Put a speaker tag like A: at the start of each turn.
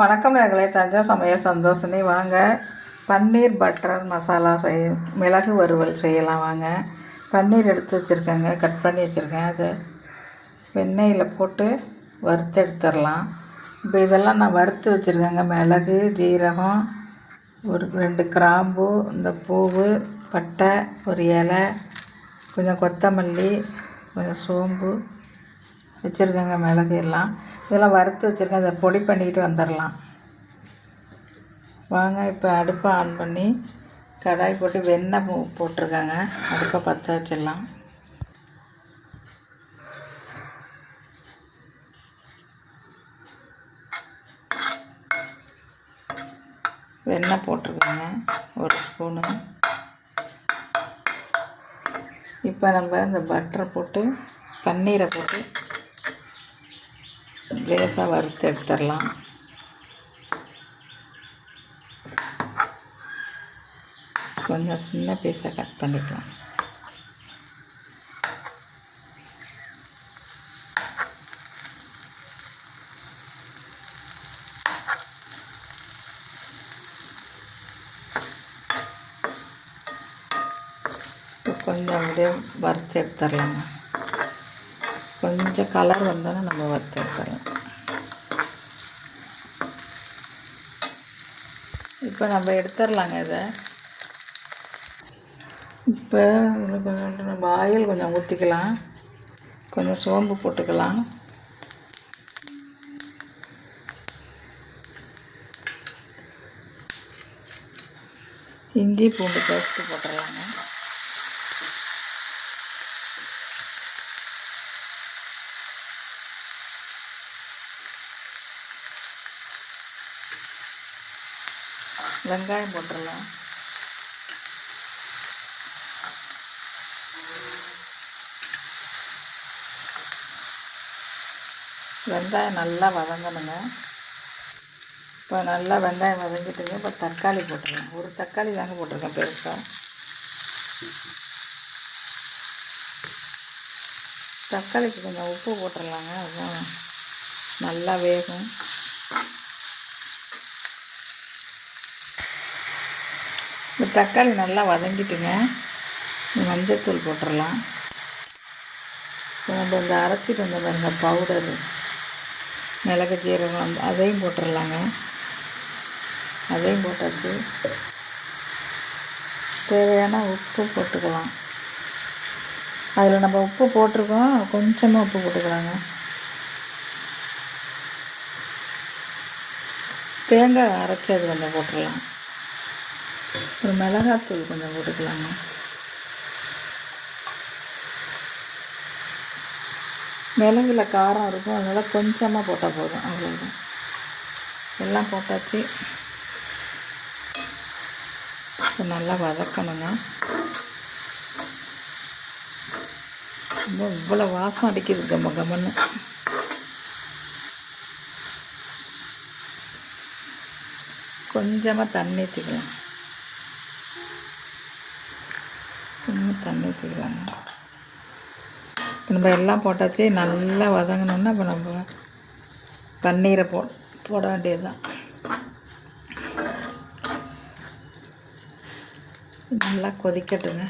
A: வணக்கம் நேயர்களே, தஞ்சை சமையல் சந்தோஷினி. வாங்க பன்னீர் பட்டர் மசாலா மிளகு வறுவல் செய்யலாம். வாங்க. பன்னீர் எடுத்து வச்சுருக்கேங்க, கட் பண்ணி வச்சுருக்கேன். அதை வெண்ணெயில் போட்டு வறுத்து எடுத்துடலாம். இப்போ இதெல்லாம் நான் வறுத்து வச்சுருக்கேங்க. மிளகு, ஜீரகம், ஒரு 2 கிராம்பு, இந்த பூவு, பட்டை, ஒரு இலை, கொஞ்சம் கொத்தமல்லி, கொஞ்சம் சோம்பு வச்சுருக்கேங்க. மிளகு எல்லாம் இதெல்லாம் வறுத்து வச்சுருக்கேன். அதை பொடி பண்ணிக்கிட்டு வந்துடலாம். வாங்க. இப்போ அடுப்பை ஆன் பண்ணி கடாய் போட்டு வெண்ணெய் போட்டிருக்காங்க. அடுப்பை பற்ற வச்சிடலாம். வெண்ணெய் போட்டிருக்காங்க, 1 ஸ்பூனு. இப்போ நம்ம இந்த பட்டரை போட்டு பன்னீரை போட்டு லேசாக வறுத்து எடுத்துடலாம். கொஞ்சம் சின்ன பீஸாக கட் பண்ணிக்கலாம். கொஞ்சம் அப்படியே வறுத்து எடுத்துடலாங்க. கொஞ்சம் கலர் வந்தோன்னா நம்ம வறுத்து எடுத்துடலாம். இப்போ நம்ம எடுத்துடலாங்க இதை. இப்போ இதில் கொஞ்சம் நம்ம ஆயில் கொஞ்சம் ஊற்றிக்கலாம். கொஞ்சம் சோம்பு போட்டுக்கலாம். இஞ்சி பூண்டு பேஸ்ட்டு போட்டுடலாங்க. வெங்காயம் போட்டுடலாம். வெங்காயம் நல்லா வதங்கணுங்க. இப்போ நல்லா வெங்காயம் வதங்கிட்டுங்க. இப்போ தக்காளி போட்டுடலாம். ஒரு தக்காளி தாங்க போட்டிருக்கேன் பெருசாக. தக்காளிக்கு கொஞ்சம் உப்பு போட்டுடலாங்க. அதுதான் நல்லா வேகும். இந்த தக்காளி நல்லா வதங்கிட்டுங்க. மஞ்சள்தூள் போட்டுடலாம். நம்ம இந்த அரைச்சிட்டு வந்த பாருங்க பவுடரு, மிளகு, ஜீரகம், அதையும் போட்டுடலாங்க. அதையும் போட்டாச்சு. தேவையான உப்பு போட்டுக்கலாம். அதில் நம்ம உப்பு போட்டிருக்கோம், கொஞ்சமாக உப்பு போட்டுக்கலாங்க. தேங்காய் அரைச்சி அது கொஞ்சம் போட்டுடலாம். ஒரு மிளகாத்தூள் கொஞ்சம் போட்டுக்கலாங்க. மிளகுல காரம் இருக்கும், அதனால் கொஞ்சமாக போட்டால் போதும். அவ்வளோதான். எல்லாம் போட்டாச்சு. இப்போ நல்லா வதக்கணுங்க. இவ்வளோ வாசம் அடிக்குது கம்ம கம்மன்னு. கொஞ்சமாக தண்ணி ஊற்றிக்கலாம். கொஞ்சம் தண்ணி ஊற்றிக்கலாங்க. நம்ம எல்லாம் போட்டாச்சு. நல்லா வதங்கணுன்னா இப்போ நம்ம பன்னீரை போட வேண்டியது தான். நல்லா கொதிக்கட்டுங்க.